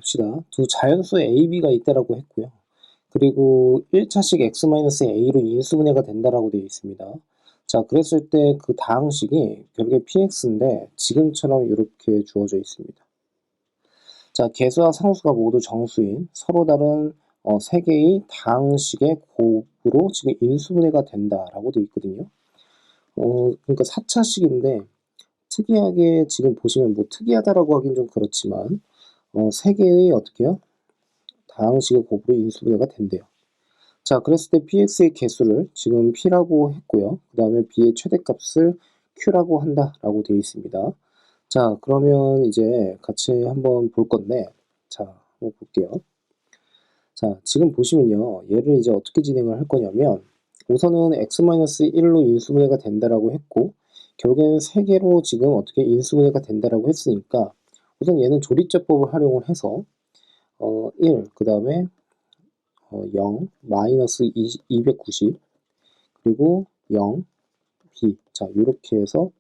봅시다. 두 자연수 AB가 있다라고 했고요. 그리고 1차식 x-a로 인수분해가 된다라고 되어 있습니다. 자, 그랬을 때 그 다항식이 결국에 px인데 지금처럼 이렇게 주어져 있습니다. 자, 개수와 상수가 모두 정수인 서로 다른 세 개의 다항식의 곱으로 지금 인수분해가 된다라고 되어 있거든요. 그러니까 4차식인데 특이하게 지금 보시면 뭐 특이하다라고 하긴 좀 그렇지만 세 개의 어떻게요? 다항식의 곱으로 인수분해가 된대요. 자, 그랬을 때 px의 개수를 지금 p라고 했고요. 그 다음에 b의 최대값을 q라고 한다라고 되어 있습니다. 자, 그러면 이제 같이 한번 볼 건데, 자, 한번 볼게요. 자, 지금 보시면요. 얘를 이제 어떻게 진행을 할 거냐면, 우선은 x-1로 인수분해가 된다라고 했고, 결국에는 3개로 지금 어떻게 인수분해가 된다라고 했으니까, 우선 얘는 조리제법을 활용을 해서, 1, 그 다음에 0, 마이너스 290, 그리고 0, b. 자, 이렇게 해서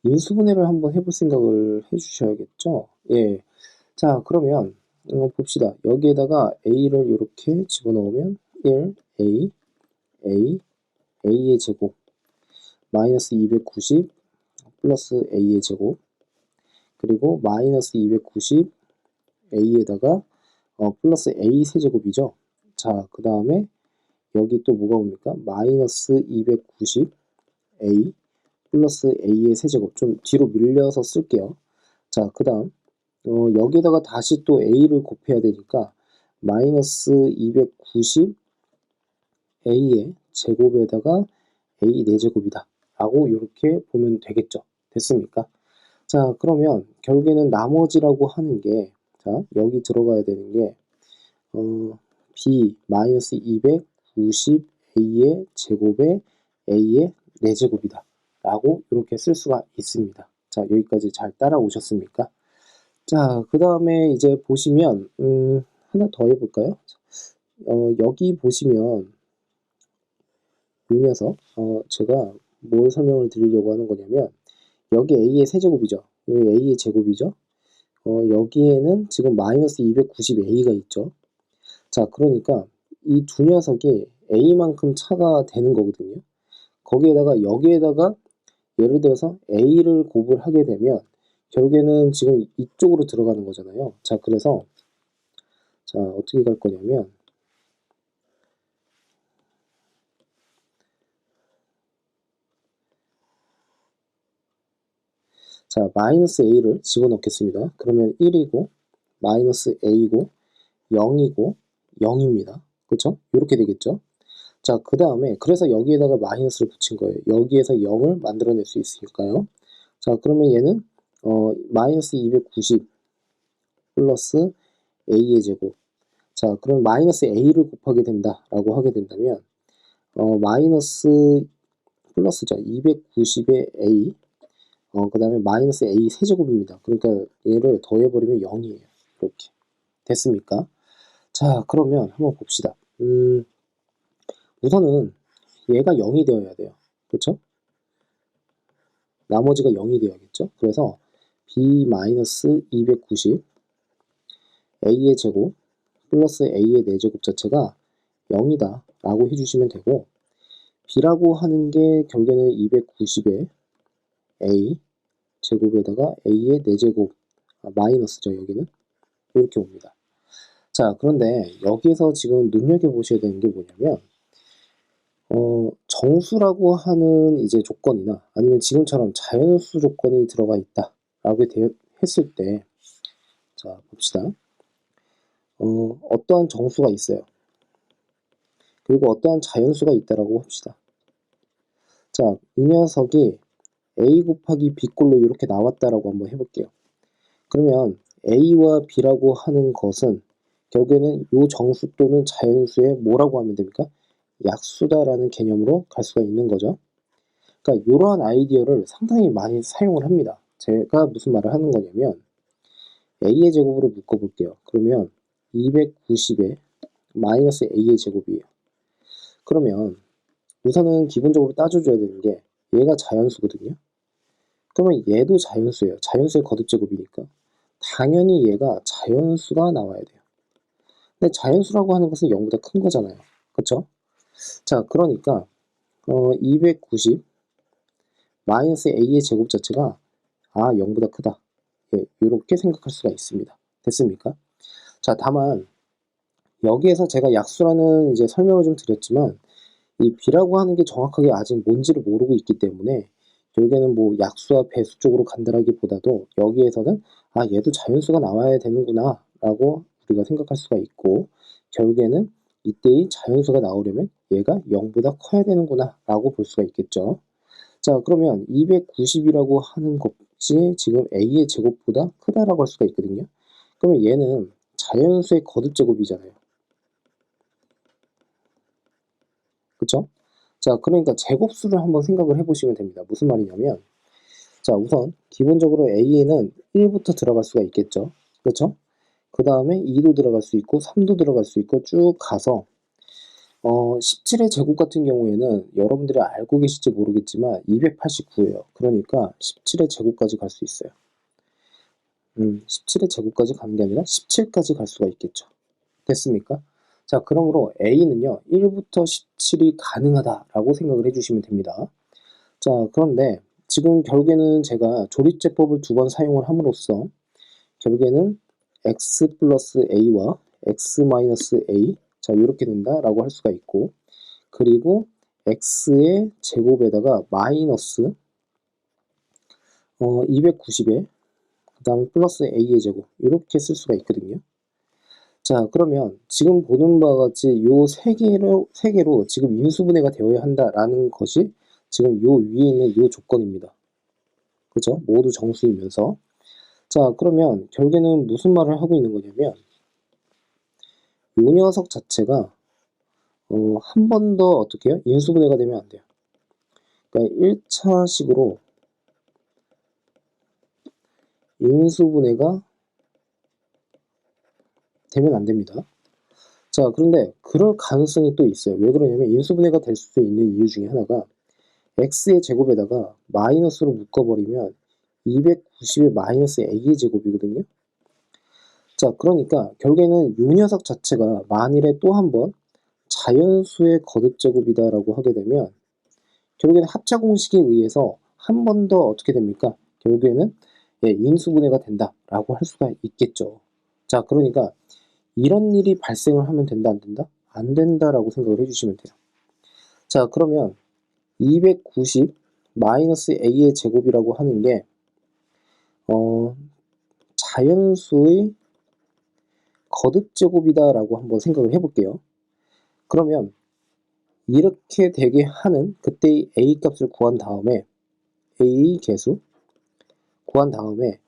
인수분해를 한번 해볼 생각을 해주셔야겠죠? 예. 자, 그러면 봅시다. 여기에다가 a를 이렇게 집어넣으면 1, a의 제곱, 마이너스 290, 플러스 a의 제곱, 그리고 마이너스 290, a에다가 플러스 a 세제곱이죠. 자, 그 다음에 여기 또 뭐가 옵니까? 마이너스 290 a 플러스 a의 세제곱. 좀 뒤로 밀려서 쓸게요. 자, 그 다음 여기에다가 다시 또 a를 곱해야 되니까 마이너스 290 a의 제곱에다가 a 4제곱이다 라고 이렇게 보면 되겠죠. 됐습니까? 자, 그러면 결국에는 나머지라고 하는 게, 자, 여기 들어가야 되는 게 b 마이너스 290 a의 제곱에 a의 4제곱이다 라고 이렇게 쓸 수가 있습니다. 자, 여기까지 잘 따라오셨습니까? 자, 그 다음에 이제 보시면 하나 더 해볼까요? 여기 보시면 이 녀석 제가 뭘 설명을 드리려고 하는 거냐면, 여기 a의 세제곱이죠. 여기 a의 제곱이죠. 여기에는 지금 마이너스 290a가 있죠. 자, 그러니까 이 두 녀석이 a만큼 차가 되는 거거든요. 거기에다가 여기에다가 예를 들어서 a를 곱을 하게 되면 결국에는 지금 이쪽으로 들어가는 거잖아요. 자, 그래서 자, 어떻게 갈 거냐면, 자, 마이너스 a를 집어넣겠습니다. 그러면 1이고 마이너스 a고 0이고 0입니다. 그쵸? 이렇게 되겠죠? 자, 그 다음에 그래서 여기에다가 마이너스를 붙인 거예요. 여기에서 0을 만들어낼 수 있으니까요. 자, 그러면 얘는 마이너스 290 플러스 a의 제곱. 자, 그럼 마이너스 a를 곱하게 된다라고 하게 된다면 마이너스 플러스죠. 290의 a 그 다음에 마이너스 a 세제곱입니다. 그러니까 얘를 더해버리면 0이에요. 이렇게 됐습니까? 자, 그러면 한번 봅시다. 우선은 얘가 0이 되어야 돼요. 그쵸? 나머지가 0이 되어야겠죠? 그래서 b-290 a의 제곱 플러스 a의 4제곱 자체가 0이다 라고 해주시면 되고, b라고 하는 게 결국에는 290에 a 제곱에다가 a의 4제곱 마이너스죠. 여기는 이렇게 옵니다. 자, 그런데 여기에서 지금 눈여겨보셔야 되는 게 뭐냐면, 정수라고 하는 이제 조건이나 아니면 지금처럼 자연수 조건이 들어가 있다라고 했을 때, 자, 봅시다. 어떠한 정수가 있어요. 그리고 어떠한 자연수가 있다라고 합시다. 자, 이 녀석이 a 곱하기 b꼴로 이렇게 나왔다라고 한번 해볼게요. 그러면 a와 b라고 하는 것은 결국에는 이 정수 또는 자연수의 뭐라고 하면 됩니까? 약수다라는 개념으로 갈 수가 있는 거죠. 그러니까 이러한 아이디어를 상당히 많이 사용을 합니다. 제가 무슨 말을 하는 거냐면, a의 제곱으로 묶어볼게요. 그러면 290에 마이너스 a의 제곱이에요. 그러면 우선은 기본적으로 따져줘야 되는 게 얘가 자연수거든요. 그러면 얘도 자연수예요. 자연수의 거듭제곱이니까 당연히 얘가 자연수가 나와야 돼요. 근데 자연수라고 하는 것은 0보다 큰 거잖아요. 그쵸? 자, 그러니까 290 마이너스 a의 제곱 자체가 0보다 크다. 예, 이렇게 생각할 수가 있습니다. 됐습니까? 자, 다만 여기에서 제가 약수라는 이제 설명을 좀 드렸지만 이 b라고 하는 게 정확하게 아직 뭔지를 모르고 있기 때문에 결국에는 뭐 약수와 배수 쪽으로 간다라기보다도 여기에서는 얘도 자연수가 나와야 되는구나 라고 우리가 생각할 수가 있고, 결국에는 이때의 자연수가 나오려면 얘가 0보다 커야 되는구나 라고 볼 수가 있겠죠. 자, 그러면 290이라고 하는 것이 지금 a의 제곱보다 크다라고 할 수가 있거든요. 그러면 얘는 자연수의 거듭 제곱이잖아요. 그쵸? 자, 그러니까 제곱수를 한번 생각을 해보시면 됩니다. 무슨 말이냐면, 자, 우선 기본적으로 a에는 1부터 들어갈 수가 있겠죠. 그렇죠? 그 다음에 2도 들어갈 수 있고 3도 들어갈 수 있고 쭉 가서 17의 제곱 같은 경우에는 여러분들이 알고 계실지 모르겠지만 289예요. 그러니까 17의 제곱까지 갈 수 있어요. 17의 제곱까지 가는 게 아니라 17까지 갈 수가 있겠죠. 됐습니까? 자, 그러므로 a는요 1부터 17이 가능하다라고 생각을 해주시면 됩니다. 자, 그런데 지금 결국에는 제가 조립제법을 두 번 사용을 함으로써 결국에는 x 플러스 a와 x 마이너스 a, 자, 이렇게 된다라고 할 수가 있고, 그리고 x의 제곱에다가 마이너스 290에 그 다음에 플러스 a의 제곱, 이렇게 쓸 수가 있거든요. 자, 그러면 지금 보는 바와 같이 요 세 개로 지금 인수분해가 되어야 한다라는 것이 지금 요 위에 있는 요 조건입니다. 그죠? 모두 정수이면서. 자, 그러면 결국에는 무슨 말을 하고 있는 거냐면 요 녀석 자체가 한 번 더 어떻게 해요? 인수분해가 되면 안 돼요. 그러니까 1차식으로 인수분해가 되면 안 됩니다. 자, 그런데 그럴 가능성이 또 있어요. 왜 그러냐면 인수분해가 될 수 있는 이유 중에 하나가 x의 제곱에다가 마이너스로 묶어버리면 290의 마이너스 a의 제곱이거든요. 자, 그러니까 결국에는 이 녀석 자체가 만일에 또 한 번 자연수의 거듭제곱이다라고 하게 되면 결국에는 합차 공식에 의해서 한 번 더 어떻게 됩니까? 결국에는 인수분해가 된다라고 할 수가 있겠죠. 자, 그러니까 이런 일이 발생을 하면 된다, 안 된다? 안 된다라고 생각을 해주시면 돼요. 자, 그러면 290 마이너스 a의 제곱이라고 하는 게 자연수의 거듭제곱이다라고 한번 생각을 해볼게요. 그러면 이렇게 되게 하는 그때의 a 값을 구한 다음에 a 개수 구한 다음에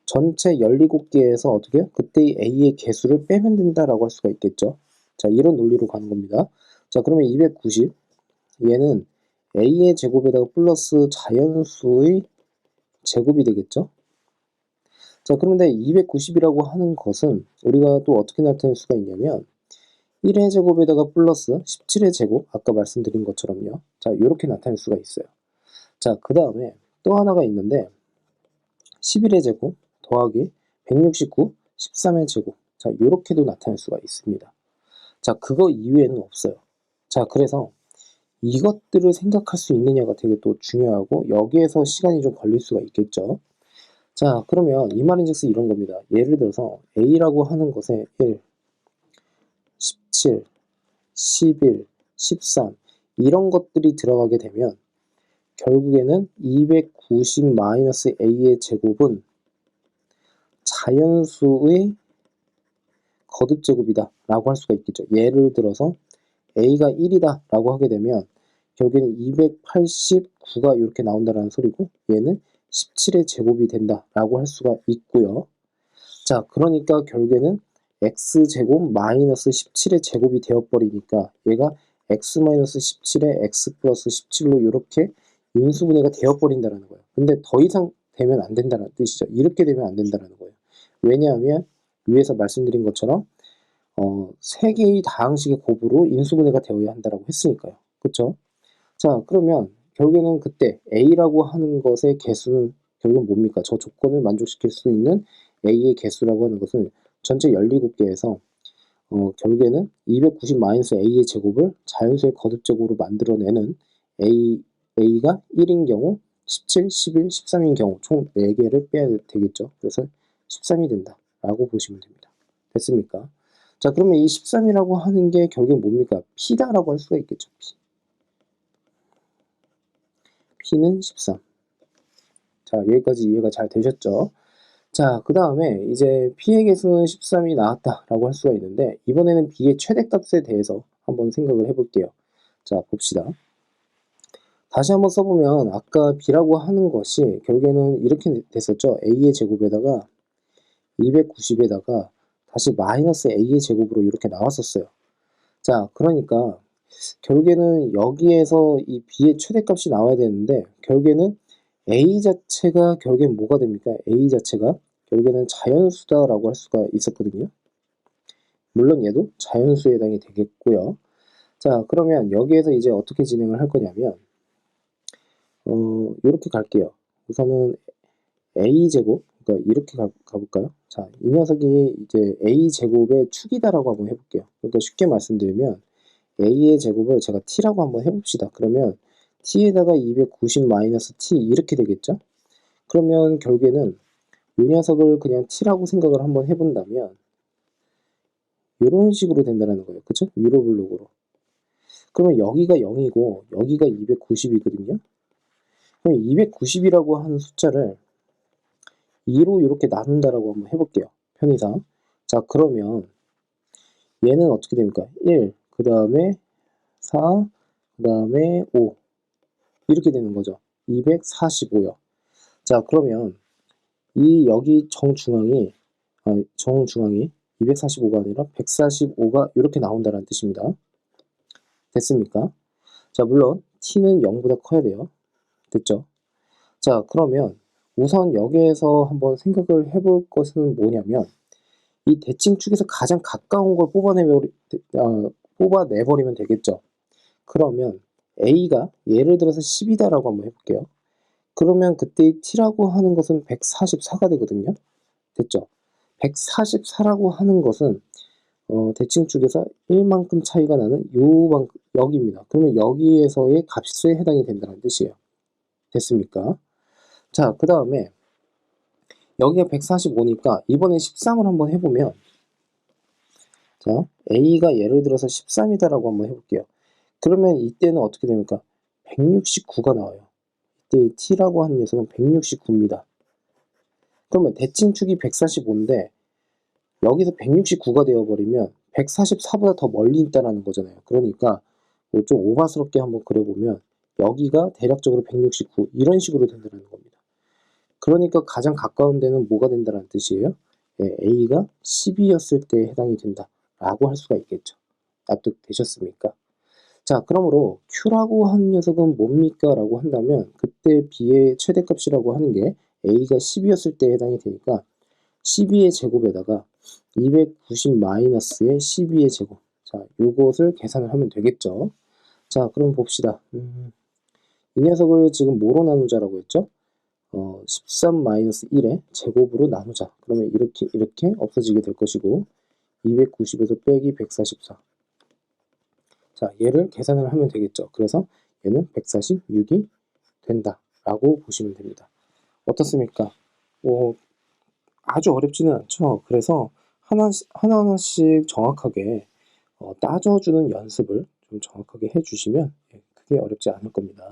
전체 17개에서 어떻게 해요? 그때의 a의 개수를 빼면 된다라고 할 수가 있겠죠. 자, 이런 논리로 가는 겁니다. 자, 그러면 290 얘는 a의 제곱에다가 플러스 자연수의 제곱이 되겠죠. 자, 그런데 290이라고 하는 것은 우리가 또 어떻게 나타낼 수가 있냐면 1의 제곱에다가 플러스 17의 제곱, 아까 말씀드린 것처럼요. 자, 이렇게 나타낼 수가 있어요. 자, 그 다음에 또 하나가 있는데 11의 제곱 더하기 169, 13의 제곱. 자, 이렇게도 나타낼 수가 있습니다. 자, 그거 이외에는 없어요. 자, 그래서 이것들을 생각할 수 있느냐가 되게 또 중요하고 여기에서 시간이 좀 걸릴 수가 있겠죠. 자, 그러면 이 말인즉슨 이런 겁니다. 예를 들어서 A라고 하는 것에 1, 17, 11, 13 이런 것들이 들어가게 되면 결국에는 290-a의 제곱은 자연수의 거듭제곱이다 라고 할 수가 있겠죠. 예를 들어서 a가 1이다 라고 하게 되면 결국에는 289가 이렇게 나온다는 소리고 얘는 17의 제곱이 된다 라고 할 수가 있고요. 자, 그러니까 결국에는 x제곱 마이너스 17의 제곱이 되어버리니까 얘가 x 마이너스 17에 x 플러스 17로 이렇게 인수분해가 되어버린다는 거예요. 근데 더 이상 되면 안 된다는 뜻이죠. 이렇게 되면 안 된다는 거예요. 왜냐하면 위에서 말씀드린 것처럼 세 개의 다항식의 곱으로 인수분해가 되어야 한다고 했으니까요. 그쵸? 자, 그러면 결국에는 그때 a라고 하는 것의 개수는 결국은 뭡니까? 저 조건을 만족시킬 수 있는 A의 개수라고 하는 것은 전체 17개에서 결국에는 290-A의 제곱을 자연수의 거듭제곱으로 만들어내는 A가 1인 경우 17, 11, 13인 경우 총 4개를 빼야 되겠죠. 그래서 13이 된다 라고 보시면 됩니다. 됐습니까? 자, 그러면 이 13이라고 하는 게 결국엔 뭡니까? P다라고 할 수가 있겠죠. P는 13. 자, 여기까지 이해가 잘 되셨죠? 자, 그 다음에 이제 P의 개수는 13이 나왔다라고 할 수가 있는데, 이번에는 B의 최대값에 대해서 한번 생각을 해볼게요. 자, 봅시다. 다시 한번 써보면 아까 B라고 하는 것이 결국에는 이렇게 됐었죠. A의 제곱에다가 290에다가 다시 마이너스 A의 제곱으로 이렇게 나왔었어요. 자, 그러니까 결국에는 여기에서 이 B의 최대값이 나와야 되는데, 결국에는 A 자체가 결국엔 뭐가 됩니까? A 자체가 결국에는 자연수다라고 할 수가 있었거든요. 물론 얘도 자연수에 해당이 되겠고요. 자, 그러면 여기에서 이제 어떻게 진행을 할 거냐면 이렇게 갈게요. 우선은 A제곱, 그러니까 이렇게 가볼까요? 자, 이 녀석이 이제 A제곱의 축이다라고 한번 해볼게요. 그러니까 쉽게 말씀드리면 A의 제곱을 제가 T라고 한번 해봅시다. 그러면 T에다가 290-T 이렇게 되겠죠? 그러면 결국에는 이 녀석을 그냥 T라고 생각을 한번 해본다면 이런 식으로 된다는 거예요. 그쵸? 위로 블록으로. 그러면 여기가 0이고 여기가 290이거든요. 그럼 290이라고 하는 숫자를 2로 이렇게 나눈다라고 한번 해볼게요. 편의상. 자, 그러면 얘는 어떻게 됩니까? 1, 그 다음에 4, 그 다음에 5 이렇게 되는 거죠. 245요. 자, 그러면 이 여기 정중앙이 245가 아니라 145가 이렇게 나온다는 뜻입니다. 됐습니까? 자, 물론 t는 0보다 커야 돼요. 됐죠? 자, 그러면 우선 여기에서 한번 생각을 해볼 것은 뭐냐면 이 대칭축에서 가장 가까운 걸 뽑아내버리면 되겠죠. 그러면 A가 예를 들어서 10이다라고 한번 해볼게요. 그러면 그때 t라고 하는 것은 144가 되거든요. 됐죠? 144라고 하는 것은 대칭축에서 1만큼 차이가 나는 여기입니다. 그러면 여기에서의 값에 해당이 된다는 뜻이에요. 됐습니까? 자, 그 다음에 여기가 145니까 이번에 13을 한번 해보면 자, A가 예를 들어서 13이다라고 한번 해볼게요. 그러면 이때는 어떻게 됩니까? 169가 나와요. 이때 T라고 하는 녀석은 169입니다. 그러면 대칭축이 145인데 여기서 169가 되어버리면 144보다 더 멀리 있다는 거잖아요. 그러니까 뭐좀 오바스럽게 한번 그려보면 여기가 대략적으로 169 이런 식으로 된다는 겁니다. 그러니까 가장 가까운 데는 뭐가 된다는 뜻이에요? 네, A가 10이었을 때 해당이 된다 라고 할 수가 있겠죠. 납득되셨습니까? 자, 그러므로 Q라고 하는 녀석은 뭡니까? 라고 한다면 그때 B의 최대값이라고 하는 게 A가 10이었을 때 해당이 되니까 12의 제곱에다가 290-의 12의 제곱. 자, 요것을 계산을 하면 되겠죠. 자, 그럼 봅시다. 이 녀석을 지금 뭐로 나누자라고 했죠? 13-1의 제곱으로 나누자. 그러면 이렇게 없어지게 될 것이고 290에서 빼기 144. 자, 얘를 계산을 하면 되겠죠. 그래서 얘는 146이 된다 라고 보시면 됩니다. 어떻습니까? 아주 어렵지는 않죠. 그래서 하나하나씩 정확하게 따져주는 연습을 좀 정확하게 해주시면 크게 어렵지 않을 겁니다.